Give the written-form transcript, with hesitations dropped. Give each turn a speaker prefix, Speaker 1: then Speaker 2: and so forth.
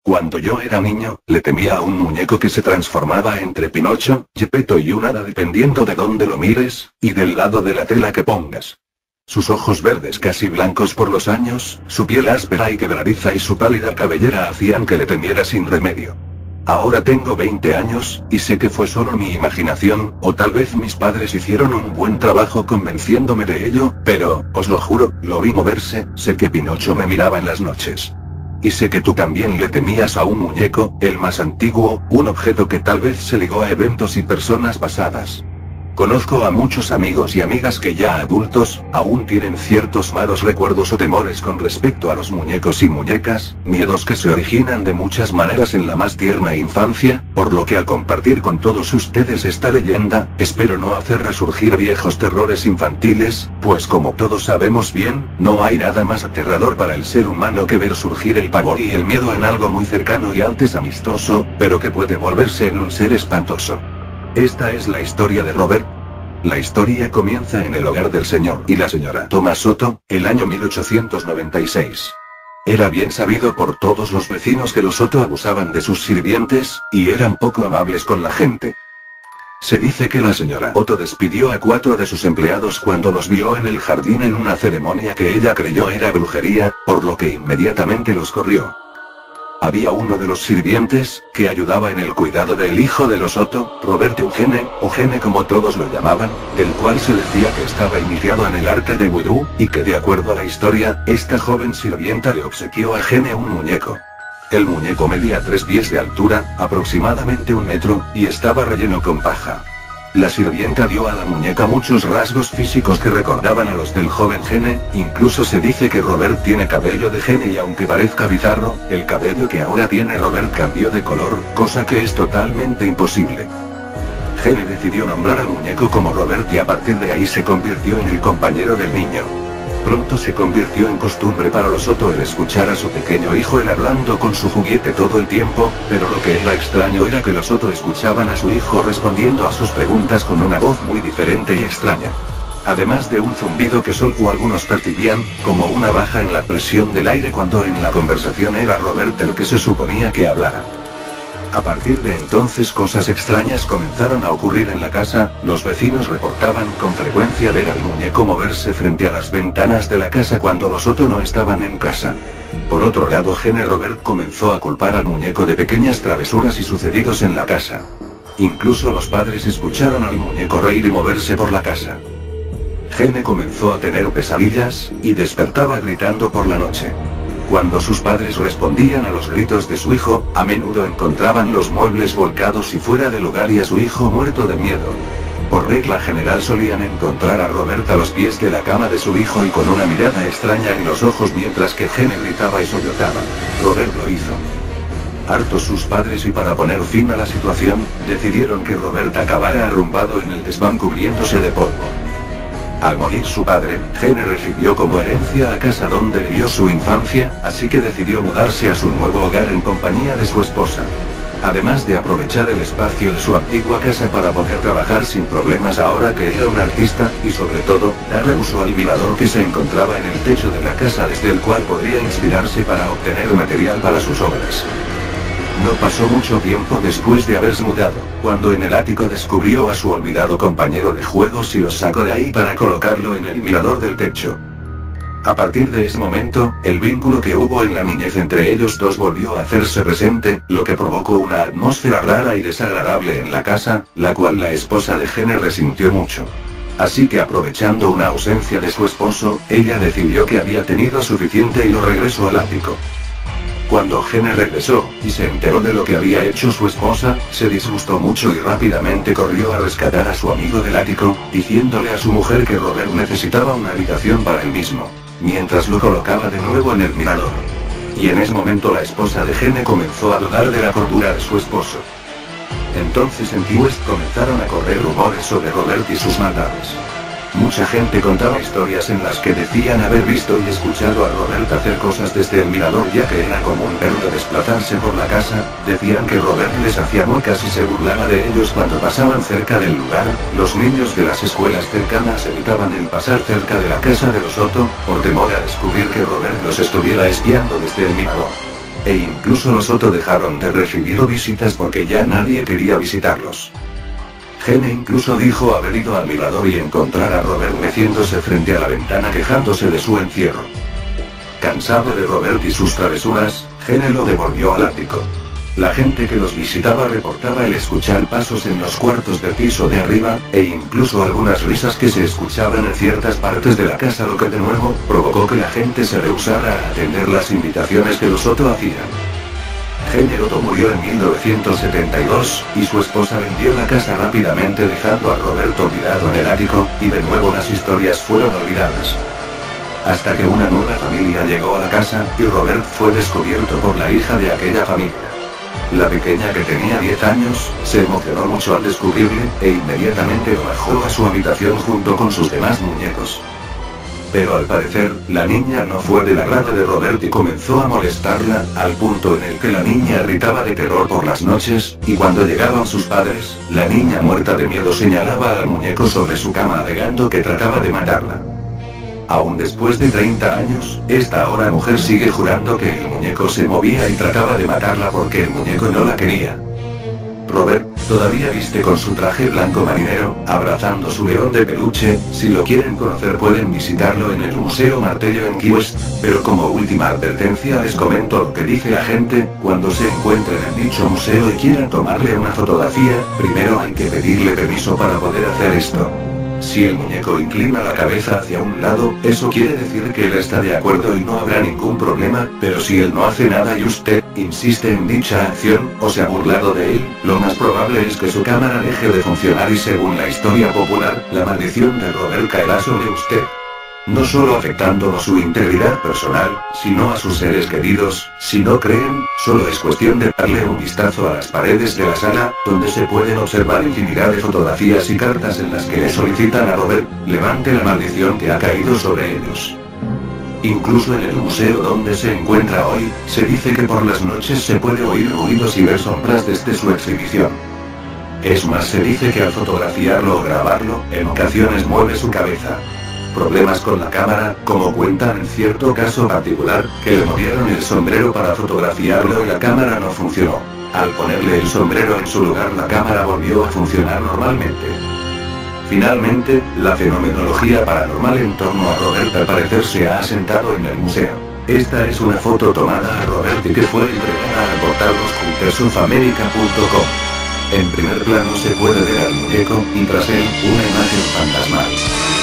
Speaker 1: Cuando yo era niño, le temía a un muñeco que se transformaba entre Pinocho, Gepetto y un hada dependiendo de dónde lo mires, y del lado de la tela que pongas. Sus ojos verdes casi blancos por los años, su piel áspera y quebradiza y su pálida cabellera hacían que le temiera sin remedio. Ahora tengo 20 años, y sé que fue solo mi imaginación, o tal vez mis padres hicieron un buen trabajo convenciéndome de ello, pero, os lo juro, lo vi moverse, sé que Pinocho me miraba en las noches. Y sé que tú también le temías a un muñeco, el más antiguo, un objeto que tal vez se ligó a eventos y personas pasadas. Conozco a muchos amigos y amigas que ya adultos, aún tienen ciertos malos recuerdos o temores con respecto a los muñecos y muñecas, miedos que se originan de muchas maneras en la más tierna infancia, por lo que al compartir con todos ustedes esta leyenda, espero no hacer resurgir viejos terrores infantiles, pues como todos sabemos bien, no hay nada más aterrador para el ser humano que ver surgir el pavor y el miedo en algo muy cercano y antes amistoso, pero que puede volverse en un ser espantoso. Esta es la historia de Robert. La historia comienza en el hogar del señor y la señora Thomas Soto, el año 1896. Era bien sabido por todos los vecinos que los Soto abusaban de sus sirvientes, y eran poco amables con la gente. Se dice que la señora Otto despidió a 4 de sus empleados cuando los vio en el jardín en una ceremonia que ella creyó era brujería, por lo que inmediatamente los corrió. Había uno de los sirvientes, que ayudaba en el cuidado del hijo de los Otto, Robert Eugene, o Gene como todos lo llamaban, del cual se decía que estaba iniciado en el arte de vudú, y que de acuerdo a la historia, esta joven sirvienta le obsequió a Gene un muñeco. El muñeco medía 3 pies de altura, aproximadamente 1 metro, y estaba relleno con paja. La sirvienta dio a la muñeca muchos rasgos físicos que recordaban a los del joven Gene, incluso se dice que Robert tiene cabello de Gene y aunque parezca bizarro, el cabello que ahora tiene Robert cambió de color, cosa que es totalmente imposible. Gene decidió nombrar al muñeco como Robert y a partir de ahí se convirtió en el compañero del niño. Pronto se convirtió en costumbre para los Otto el escuchar a su pequeño hijo él hablando con su juguete todo el tiempo, pero lo que era extraño era que los Otto escuchaban a su hijo respondiendo a sus preguntas con una voz muy diferente y extraña. Además de un zumbido que solo algunos percibían, como una baja en la presión del aire cuando en la conversación era Robert el que se suponía que hablara. A partir de entonces cosas extrañas comenzaron a ocurrir en la casa, los vecinos reportaban con frecuencia ver al muñeco moverse frente a las ventanas de la casa cuando los Otto no estaban en casa. Por otro lado Gene Robert comenzó a culpar al muñeco de pequeñas travesuras y sucedidos en la casa. Incluso los padres escucharon al muñeco reír y moverse por la casa. Gene comenzó a tener pesadillas, y despertaba gritando por la noche. Cuando sus padres respondían a los gritos de su hijo, a menudo encontraban los muebles volcados y fuera del lugar y a su hijo muerto de miedo. Por regla general solían encontrar a Robert a los pies de la cama de su hijo y con una mirada extraña en los ojos mientras que Gene gritaba y sollozaba. Robert lo hizo. Hartos sus padres y para poner fin a la situación, decidieron que Robert acabara arrumbado en el desván cubriéndose de polvo. Al morir su padre, Gene recibió como herencia la casa donde vivió su infancia, así que decidió mudarse a su nuevo hogar en compañía de su esposa. Además de aprovechar el espacio de su antigua casa para poder trabajar sin problemas ahora que era un artista, y sobre todo, darle uso al mirador que se encontraba en el techo de la casa desde el cual podría inspirarse para obtener material para sus obras. No pasó mucho tiempo después de haberse mudado, cuando en el ático descubrió a su olvidado compañero de juegos y lo sacó de ahí para colocarlo en el mirador del techo. A partir de ese momento, el vínculo que hubo en la niñez entre ellos dos volvió a hacerse presente, lo que provocó una atmósfera rara y desagradable en la casa, la cual la esposa de Gene resintió mucho. Así que aprovechando una ausencia de su esposo, ella decidió que había tenido suficiente y lo regresó al ático. Cuando Gene regresó, y se enteró de lo que había hecho su esposa, se disgustó mucho y rápidamente corrió a rescatar a su amigo del ático, diciéndole a su mujer que Robert necesitaba una habitación para él mismo, mientras lo colocaba de nuevo en el mirador. Y en ese momento la esposa de Gene comenzó a dudar de la cordura de su esposo. Entonces en Key West comenzaron a correr rumores sobre Robert y sus maldades. Mucha gente contaba historias en las que decían haber visto y escuchado a Robert hacer cosas desde el mirador ya que era común verlo desplazarse por la casa, decían que Robert les hacía muecas y se burlaba de ellos cuando pasaban cerca del lugar, los niños de las escuelas cercanas evitaban el pasar cerca de la casa de los Otto, por temor a descubrir que Robert los estuviera espiando desde el mirador. e incluso los Otto dejaron de recibir visitas porque ya nadie quería visitarlos. Gene incluso dijo haber ido al mirador y encontrar a Robert meciéndose frente a la ventana quejándose de su encierro. Cansado de Robert y sus travesuras, Gene lo devolvió al ático. La gente que los visitaba reportaba el escuchar pasos en los cuartos del piso de arriba, e incluso algunas risas que se escuchaban en ciertas partes de la casa, lo que de nuevo provocó que la gente se rehusara a atender las invitaciones que los Otto hacían. Gene Otto murió en 1972, y su esposa vendió la casa rápidamente dejando a Robert olvidado en el ático, y de nuevo las historias fueron olvidadas. Hasta que una nueva familia llegó a la casa, y Robert fue descubierto por la hija de aquella familia. La pequeña, que tenía 10 años, se emocionó mucho al descubrirle, e inmediatamente lo bajó a su habitación junto con sus demás muñecos. Pero al parecer, la niña no fue del agrado de Robert y comenzó a molestarla, al punto en el que la niña gritaba de terror por las noches, y cuando llegaban sus padres, la niña muerta de miedo señalaba al muñeco sobre su cama alegando que trataba de matarla. Aún después de 30 años, esta ahora mujer sigue jurando que el muñeco se movía y trataba de matarla porque el muñeco no la quería. Robert todavía viste con su traje blanco marinero, abrazando su león de peluche. Si lo quieren conocer pueden visitarlo en el Museo Martello en Key West, pero como última advertencia les comento lo que dice la gente: cuando se encuentren en dicho museo y quieran tomarle una fotografía, primero hay que pedirle permiso para poder hacer esto. Si el muñeco inclina la cabeza hacia un lado, eso quiere decir que él está de acuerdo y no habrá ningún problema, pero si él no hace nada y usted insiste en dicha acción, o se ha burlado de él, lo más probable es que su cámara deje de funcionar y, según la historia popular, la maldición de Robert caerá sobre usted. No solo afectando a su integridad personal, sino a sus seres queridos. Si no creen, solo es cuestión de darle un vistazo a las paredes de la sala, donde se pueden observar infinidad de fotografías y cartas en las que le solicitan a Robert levante la maldición que ha caído sobre ellos. Incluso en el museo donde se encuentra hoy, se dice que por las noches se puede oír ruidos y ver sombras desde su exhibición. Es más, se dice que al fotografiarlo o grabarlo, en ocasiones mueve su cabeza. Problemas con la cámara, como cuentan en cierto caso particular, que le movieron el sombrero para fotografiarlo y la cámara no funcionó. Al ponerle el sombrero en su lugar, la cámara volvió a funcionar normalmente. Finalmente, la fenomenología paranormal en torno a Robert al parecer se ha asentado en el museo. Esta es una foto tomada a Robert y que fue entregada al portal loscultersofamerica.com. En primer plano se puede ver al muñeco, y tras él, una imagen fantasmal.